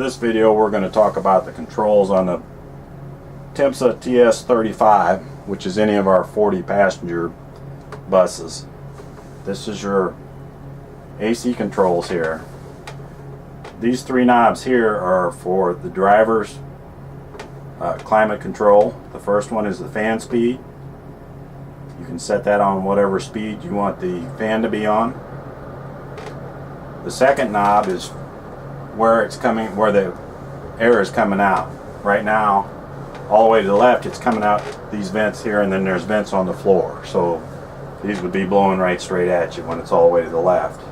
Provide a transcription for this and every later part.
this video we're going to talk about the controls on the temsa TS35, which is any of our 40 passenger buses. This is your AC controls here. These three knobs here are for the driver's climate control. The first one is the fan speed. You can set that on whatever speed you want the fan to be on. The second knob is where it's coming, where the air is coming out. Right now, all the way to the left, it's coming out these vents here, and then there's vents on the floor. So these would be blowing right straight at you when it's all the way to the left.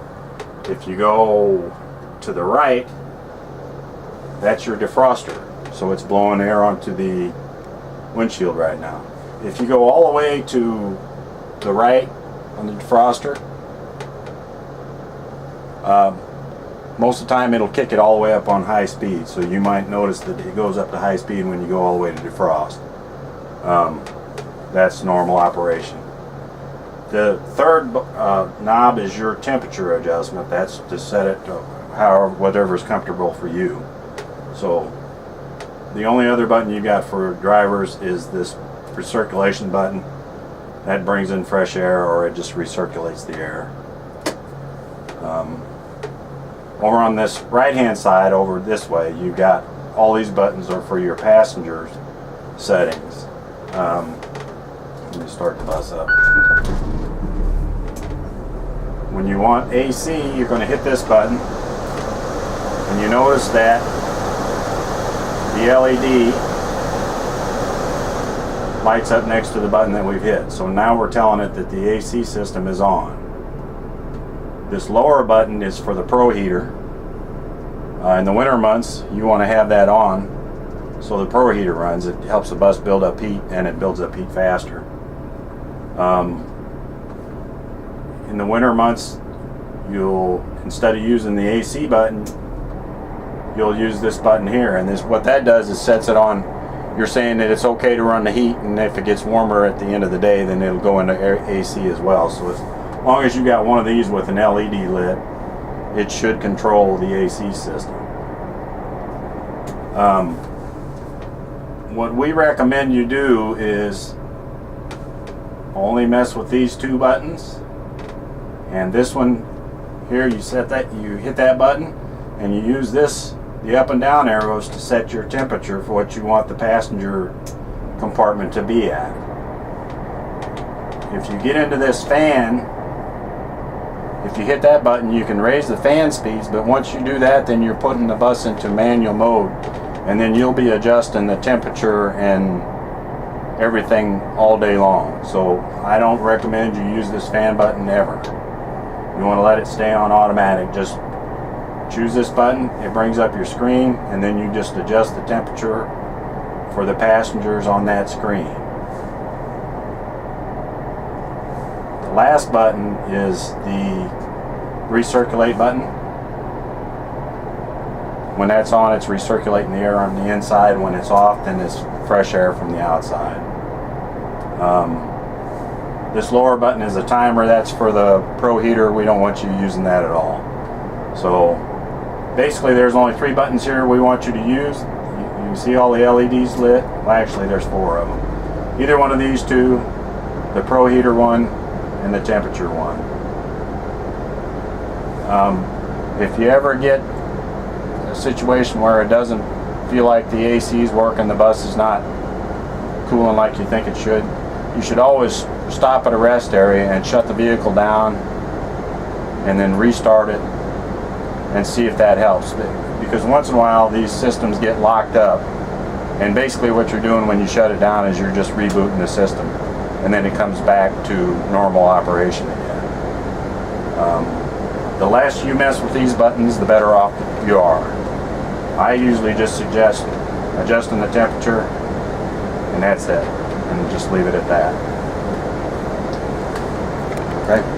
If you go to the right, that's your defroster. So it's blowing air onto the windshield right now. If you go all the way to the right on the defroster, most of the time it'll kick it all the way up on high speed. So you might notice that it goes up to high speed when you go all the way to defrost. That's normal operation. The third knob is your temperature adjustment. That's to set it to however, whatever is comfortable for you. So the only other button you got for drivers is this recirculation button. That brings in fresh air, or it just recirculates the air. Over on this right hand side, over this way, you got all these buttons are for your passengers settings. Let me start the bus up. When you want AC, you're going to hit this button, and you notice that the LED lights up next to the button that we've hit. So now we're telling it that the AC system is on. This lower button is for the Pro heater. In the winter months, you want to have that on so the Pro heater runs. It helps the bus build up heat, and it builds up heat faster. In the winter months, you'll, instead of using the AC button, you'll use this button here, and this, what that does is sets it on. You're saying that it's okay to run the heat, and if it gets warmer at the end of the day, then it'll go into AC as well. So as long as you got one of these with an LED lit, it should control the AC system. What we recommend you do is only mess with these two buttons, and this one here, you set that, you hit that button, and you use this, the up and down arrows, to set your temperature for what you want the passenger compartment to be at. If you get into this fan, if you hit that button, you can raise the fan speeds, but once you do that, then you're putting the bus into manual mode, and then you'll be adjusting the temperature and everything all day long. So I don't recommend you use this fan button ever. You want to let it stay on automatic. Just choose this button, it brings up your screen, and then you just adjust the temperature for the passengers on that screen. The last button is the recirculate button. When that's on, it's recirculating the air on the inside. When it's off, then it's fresh air from the outside. This lower button is a timer. That's for the Pro heater. We don't want you using that at all. So basically there's only three buttons here we want you to use. You see all the LEDs lit? Well, actually there's four of them. Either one of these two, the Pro heater one and the temperature one. If you ever get a situation where it doesn't feel like the AC is working, the bus is not cooling like you think it should, you should always stop at a rest area and shut the vehicle down and then restart it and see if that helps. Because once in a while these systems get locked up, and basically what you're doing when you shut it down is you're just rebooting the system, and then it comes back to normal operation again. The less you mess with these buttons, the better off you are. I usually just suggest adjusting the temperature, and that's it, and just leave it at that. Okay.